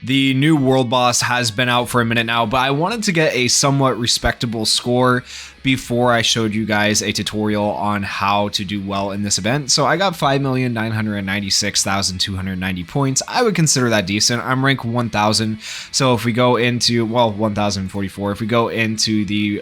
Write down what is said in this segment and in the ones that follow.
The new world boss has been out for a minute now, but I wanted to get a somewhat respectable score before I showed you guys a tutorial on how to do well in this event. So I got 5,996,290 points. I would consider that decent. I'm rank 1000. So if we go into, well, 1044, if we go into the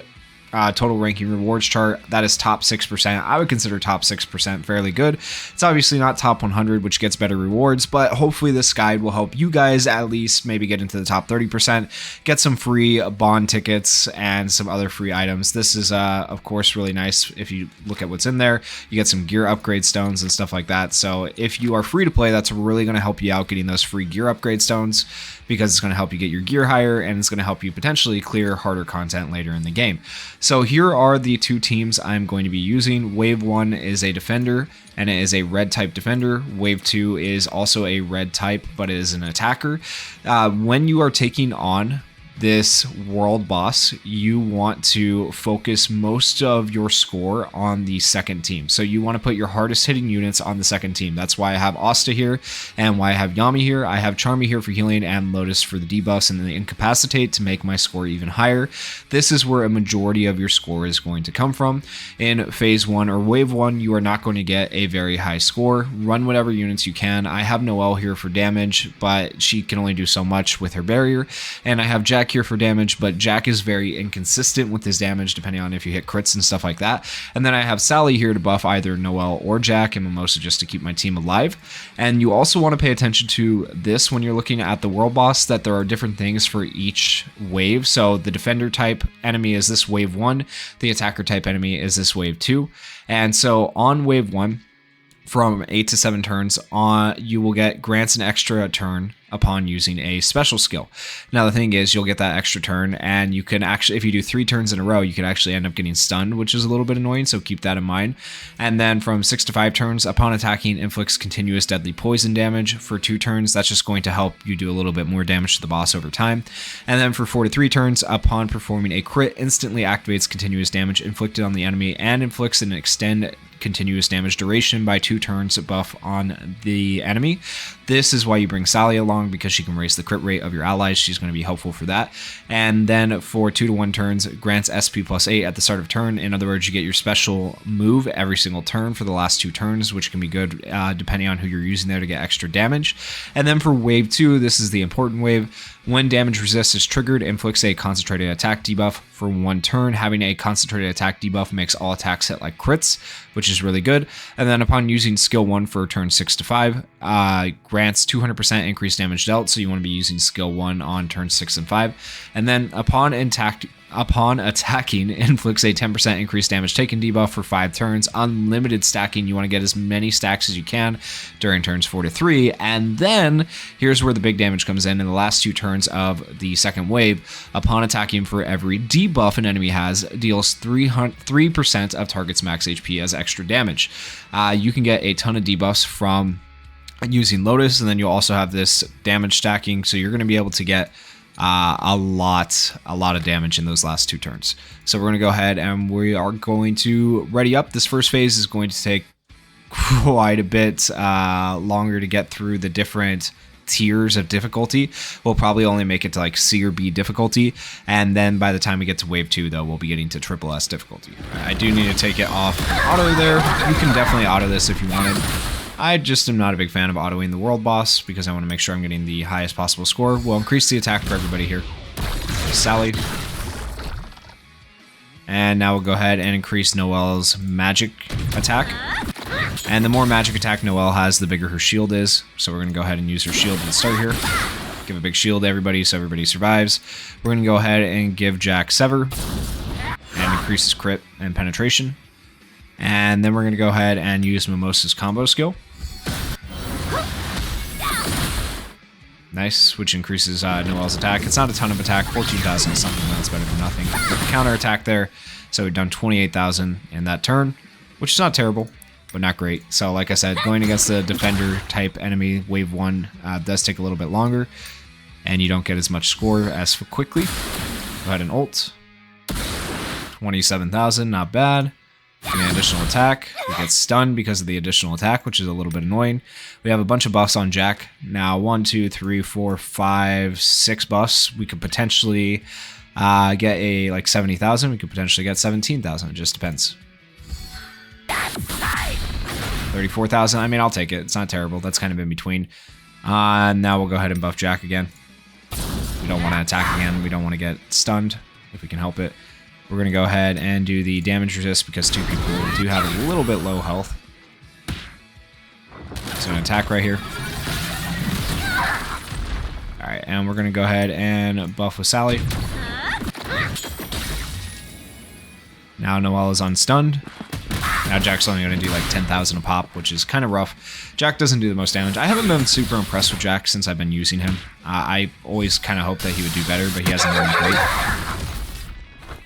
total ranking rewards chart, that is top 6%. I would consider top 6% fairly good. It's obviously not top 100, which gets better rewards, but hopefully this guide will help you guys at least maybe get into the top 30%, get some free bond tickets and some other free items. This is, of course, really nice. If you look at what's in there, you get some gear upgrade stones and stuff like that. So if you are free to play, that's really going to help you out getting those free gear upgrade stones, because it's going to help you get your gear higher and it's going to help you potentially clear harder content later in the game. So here are the two teams I'm going to be using. Wave 1 is a defender and it is a red type defender. Wave 2 is also a red type, but it is an attacker. When you are taking on this world boss, you want to focus most of your score on the second team. So you want to put your hardest hitting units on the second team. That's why I have Asta here and why I have Yami here. I have Charmy here for healing and Lotus for the debuffs and the incapacitate to make my score even higher. This is where a majority of your score is going to come from. In phase 1 or wave 1, you are not going to get a very high score. Run whatever units you can. I have Noelle here for damage, but she can only do so much with her barrier. And I have Jack here for damage, but Jack is very inconsistent with his damage depending on if you hit crits and stuff like that. And then I have Sally here to buff either Noelle or Jack, and Mimosa just to keep my team alive. And you also want to pay attention to this when you're looking at the world boss, that there are different things for each wave. So the defender type enemy is this wave 1, the attacker type enemy is this wave 2. And so on wave 1, from 8 to 7 turns on, you will get grants an extra turn upon using a special skill. Now the thing is, you'll get that extra turn, and you can actually, if you do 3 turns in a row, you can actually end up getting stunned, which is a little bit annoying, so keep that in mind. And then from 6 to 5 turns, upon attacking, inflicts continuous deadly poison damage for 2 turns. That's just going to help you do a little bit more damage to the boss over time. And then for 4 to 3 turns, upon performing a crit, instantly activates continuous damage inflicted on the enemy and inflicts an extend continuous damage duration by 2 turns buff on the enemy. This is why you bring Sally along, because she can raise the crit rate of your allies. She's going to be helpful for that. And then for 2 to 1 turns, grants SP plus 8 at the start of turn. In other words, you get your special move every single turn for the last 2 turns, which can be good depending on who you're using there to get extra damage. And then for wave 2, this is the important wave. When damage resist is triggered, inflicts a concentrated attack debuff for 1 turn. Having a concentrated attack debuff makes all attacks hit like crits, which is really good. And then upon using skill 1 for turn 6 to 5, grants 200% increased damage dealt. So you want to be using skill 1 on turn 6 and 5. And then upon attacking, inflicts a 10% increased damage taken debuff for 5 turns. Unlimited stacking, you want to get as many stacks as you can during turns 4 to 3. And then here's where the big damage comes in the last 2 turns of the second wave. Upon attacking, for every debuff an enemy has, deals 3% of target's max HP as extra damage. You can get a ton of debuffs from using Lotus, and then you'll also have this damage stacking, so you're going to be able to get a lot of damage in those last 2 turns. So we're going to go ahead and we are going to ready up. This first phase is going to take quite a bit longer to get through the different tiers of difficulty. We'll probably only make it to like C or B difficulty, and then by the time we get to wave 2 though, we'll be getting to triple S difficulty. I do need to take it off auto there. You can definitely auto this if you wanted. I just am not a big fan of autoing the world boss because I want to make sure I'm getting the highest possible score. We'll increase the attack for everybody here. Sally. And now we'll go ahead and increase Noelle's magic attack. And the more magic attack Noelle has, the bigger her shield is. So we're going to go ahead and use her shield at the start here. Give a big shield to everybody so everybody survives. We're going to go ahead and give Jack Sever and increase his crit and penetration. And then we're going to go ahead and use Mimosa's combo skill. Nice, which increases Noelle's attack. It's not a ton of attack. 14,000 is something that's better than nothing. But the counter attack there, so we've done 28,000 in that turn, which is not terrible, but not great. So like I said, going against the defender type enemy, wave 1, does take a little bit longer, and you don't get as much score as quickly. Go ahead and ult. 27,000, not bad. An additional attack. We get stunned because of the additional attack, which is a little bit annoying. We have a bunch of buffs on Jack. Now 1, 2, 3, 4, 5, 6 buffs. We could potentially get a like 70,000. We could potentially get 17,000. It just depends. 34,000. I mean, I'll take it. It's not terrible. That's kind of in between. Now we'll go ahead and buff Jack again. We don't want to attack again. We don't want to get stunned if we can help it. We're going to go ahead and do the damage resist because 2 people do have a little bit low health. So an attack right here. Alright, and we're going to go ahead and buff with Sally. Now Noelle is unstunned. Now Jack's only going to do like 10,000 a pop, which is kind of rough. Jack doesn't do the most damage. I haven't been super impressed with Jack since I've been using him. I always kind of hoped that he would do better, but he hasn't done great.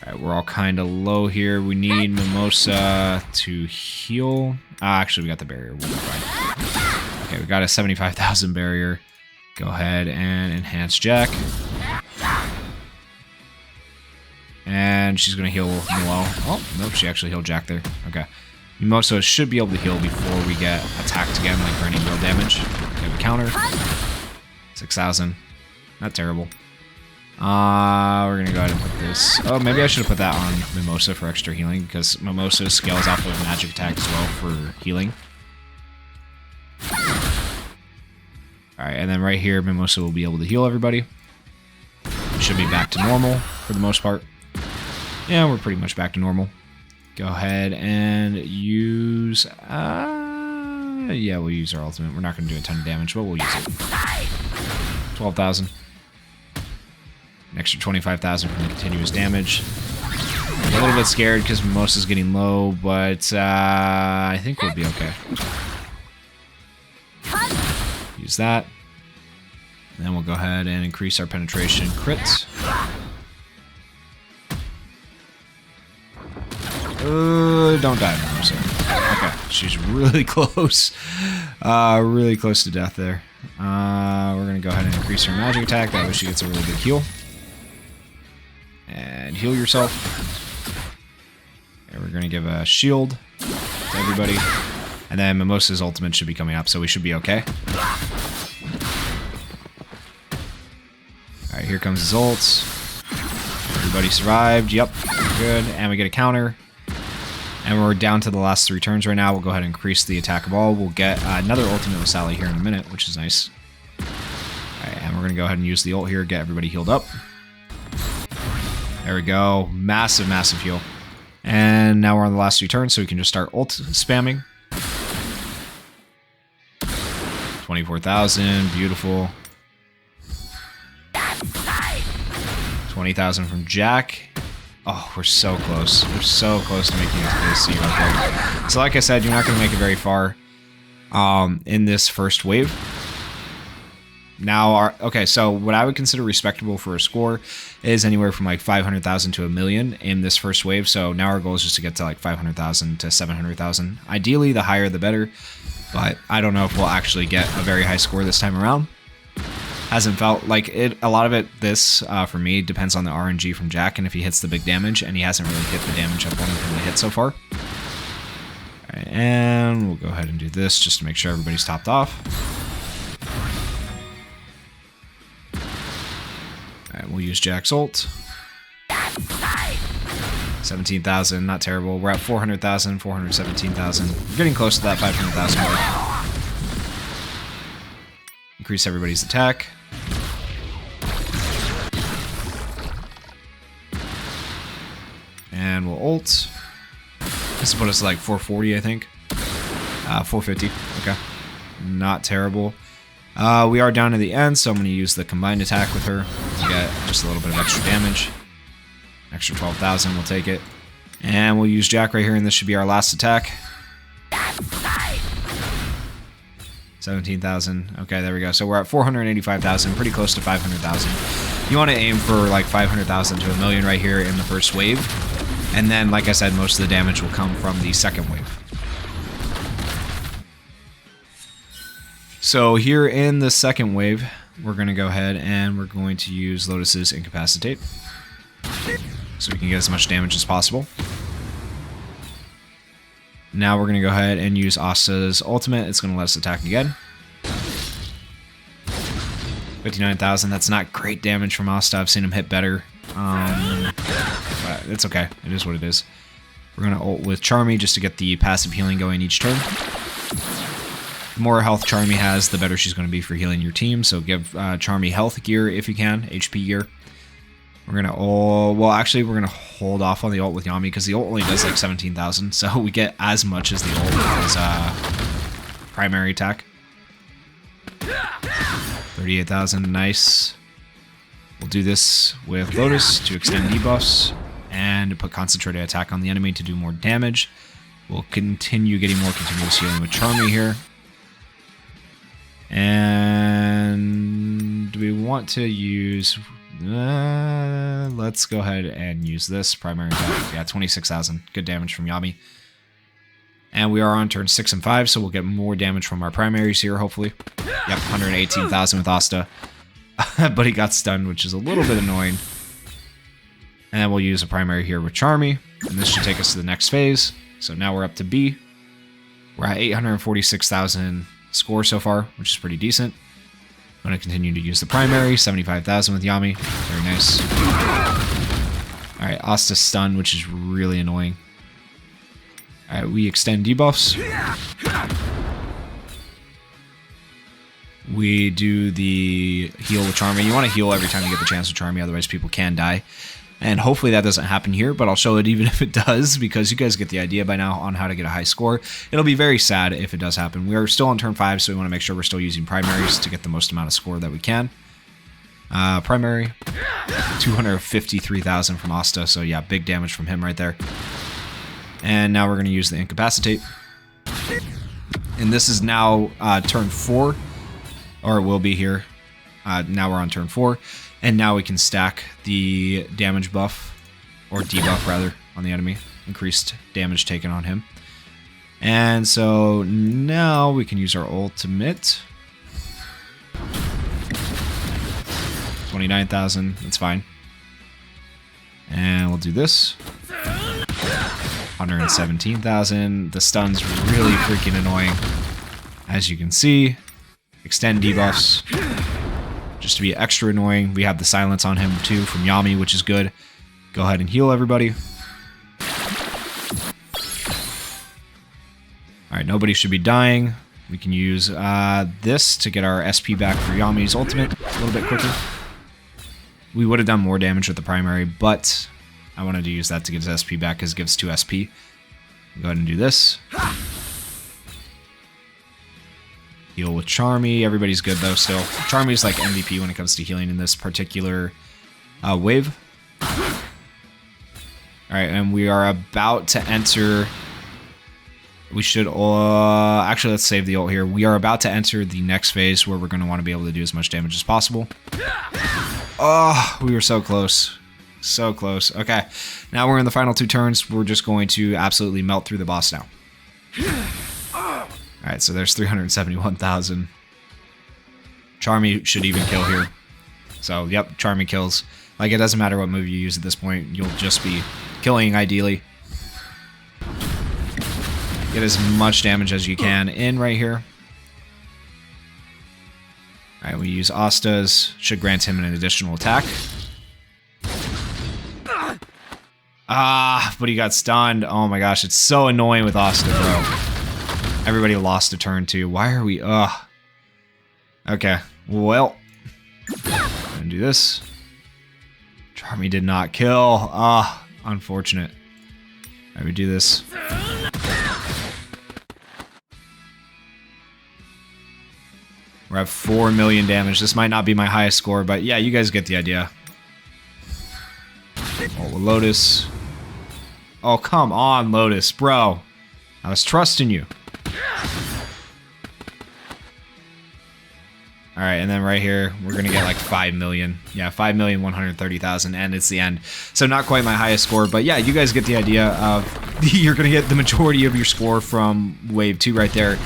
Alright, we're all kind of low here. We need Mimosa to heal. Actually, we got the barrier. We'll be fine. Okay, we got a 75,000 barrier. Go ahead and enhance Jack. And she's going to heal Noelle. Oh, nope, she actually healed Jack there. Okay. Mimosa should be able to heal before we get attacked again, like for any real damage. Okay, we counter. 6,000. Not terrible. We're going to go ahead and put this... Oh, maybe I should have put that on Mimosa for extra healing, because Mimosa scales off of magic attack as well for healing. Alright, and then right here, Mimosa will be able to heal everybody. We should be back to normal for the most part. Yeah, we're pretty much back to normal. Go ahead and use... yeah, we'll use our ultimate. We're not going to do a ton of damage, but we'll use it. 12,000. An extra 25,000 from the continuous damage. I'm a little bit scared because Mimosa's getting low, but I think we'll be okay. Use that. And then we'll go ahead and increase our penetration crit. Don't die, Mimosa. Okay, she's really close. Really close to death there. We're going to go ahead and increase her magic attack. That way she gets a really big heal. And heal yourself. And we're going to give a shield to everybody. And then Mimosa's ultimate should be coming up, so we should be okay. Alright, here comes his ults. Everybody survived. Yep, good. And we get a counter. And we're down to the last 3 turns right now. We'll go ahead and increase the attack of all. We'll get another ultimate with Sally here in a minute, which is nice. Alright, and we're going to go ahead and use the ult here, get everybody healed up. There we go. Massive, massive heal. And now we're on the last 2 turns, so we can just start ult spamming. 24,000, beautiful. 20,000 from Jack. Oh, we're so close. We're so close to making it to this zero point. So like I said, you're not going to make it very far in this first wave. Now, okay, so what I would consider respectable for a score is anywhere from like 500,000 to 1 million in this first wave. So now our goal is just to get to like 500,000 to 700,000. Ideally, the higher the better, but I don't know if we'll actually get a very high score this time around. Hasn't felt like it. A lot of it, for me, depends on the RNG from Jack and if he hits the big damage, and he hasn't really hit the damage I've wanted him to hit so far. All right, and we'll go ahead and do this just to make sure everybody's topped off. Alright, we'll use Jack's ult. 17,000, not terrible. We're at 400,000, 417,000. We're getting close to that 500,000 mark. Increase everybody's attack. And we'll ult. This will put us to like 440, I think. 450, okay. Not terrible. We are down to the end, so I'm going to use the combined attack with her to get just a little bit of extra damage. Extra 12,000, we'll take it. And we'll use Jack right here, and this should be our last attack. 17,000. Okay, there we go. So we're at 485,000, pretty close to 500,000. You want to aim for like 500,000 to 1 million right here in the first wave. And then, like I said, most of the damage will come from the second wave. So here in the second wave, we're going to go ahead and we're going to use Lotus's Incapacitate, so we can get as much damage as possible. Now we're going to go ahead and use Asta's ultimate. It's going to let us attack again. 59,000. That's not great damage from Asta. I've seen him hit better. But it's okay. It is what it is. We're going to ult with Charmy just to get the passive healing going each turn. The more health Charmy has, the better she's going to be for healing your team. So give Charmy health gear if you can, HP gear. We're going to well, actually, we're going to hold off on the ult with Yami because the ult only does like 17,000. So we get as much as the ult as primary attack. 38,000, nice. We'll do this with Lotus to extend debuffs and put concentrated attack on the enemy to do more damage. We'll continue getting more continuous healing with Charmy here. And do we want to use... let's go ahead and use this primary attack. Yeah, 26,000. Good damage from Yami. And we are on turn 6 and 5, so we'll get more damage from our primaries here, hopefully. Yep, 118,000 with Asta. But he got stunned, which is a little bit annoying. And we'll use a primary here with Charmy. And this should take us to the next phase. So now we're up to B. We're at 846,000 score so far, which is pretty decent. I'm going to continue to use the primary. 75,000 with Yami. Very nice. Alright, Asta stun, which is really annoying. Alright, we extend debuffs. We do the heal with Charmy. You want to heal every time you get the chance with Charmy, otherwise people can die. And hopefully that doesn't happen here, but I'll show it even if it does, because you guys get the idea by now on how to get a high score. It'll be very sad if it does happen. We are still on turn 5, so we want to make sure we're still using primaries to get the most amount of score that we can. Primary, 253,000 from Asta, so yeah, big damage from him right there. And now we're going to use the Incapacitate. And this is now turn 4, or it will be here. Now we're on turn 4. And now we can stack the damage buff, or debuff rather, on the enemy. Increased damage taken on him. And so now we can use our ultimate. 29,000, that's fine. And we'll do this. 117,000. The stun's really freaking annoying. As you can see, extend debuffs. Just to be extra annoying. We have the silence on him too from Yami, which is good. Go ahead and heal everybody. Alright, nobody should be dying. We can use this to get our SP back for Yami's ultimate a little bit quicker. We would have done more damage with the primary, but I wanted to use that to get his SP back because it gives 2 SP. Go ahead and do this. Heal with Charmy. Everybody's good though still. Charmy's like MVP when it comes to healing in this particular wave. Alright, and we are about to enter... We should... actually, let's save the ult here. We are about to enter the next phase where we're going to want to be able to do as much damage as possible. Oh, we were so close. So close. Okay, now we're in the final 2 turns. We're just going to absolutely melt through the boss now. Alright, so there's 371,000. Charmy should even kill here. So, yep, Charmy kills. Like, it doesn't matter what move you use at this point. You'll just be killing, ideally. Get as much damage as you can in right here. Alright, we use Asta's. Should grant him an additional attack. Ah, but he got stunned. Oh my gosh, it's so annoying with Asta, bro. Everybody lost a turn too. Why are we... Ugh. Okay, well. Gonna do this. Charmy did not kill. Ah, unfortunate. Alright, we do this. We're at 4 million damage. This might not be my highest score, but yeah, you guys get the idea. Oh, Lotus. Oh, come on, Lotus, bro. I was trusting you. Alright, and then right here, we're going to get like 5 million. Yeah, 5,130,000, and it's the end. So not quite my highest score, but yeah, you guys get the idea of you're going to get the majority of your score from Wave 2 right there.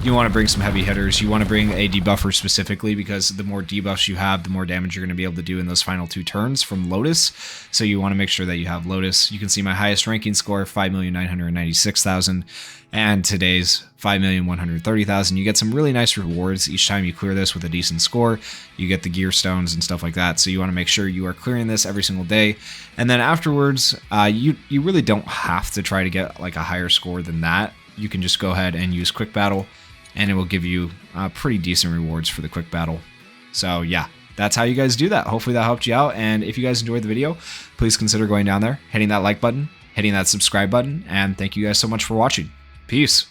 You want to bring some heavy hitters. You want to bring a debuffer specifically because the more debuffs you have, the more damage you're going to be able to do in those final 2 turns from Lotus. So you want to make sure that you have Lotus. You can see my highest ranking score, 5,996,000, and today's 5,130,000. You get some really nice rewards each time you clear this with a decent score. You get the gear stones and stuff like that. So you want to make sure you are clearing this every single day. And then afterwards, you really don't have to try to get like a higher score than that. You can just go ahead and use quick battle, and it will give you pretty decent rewards for the quick battle. So yeah, that's how you guys do that. Hopefully that helped you out. And if you guys enjoyed the video, please consider going down there, hitting that like button, hitting that subscribe button, and thank you guys so much for watching. Peace.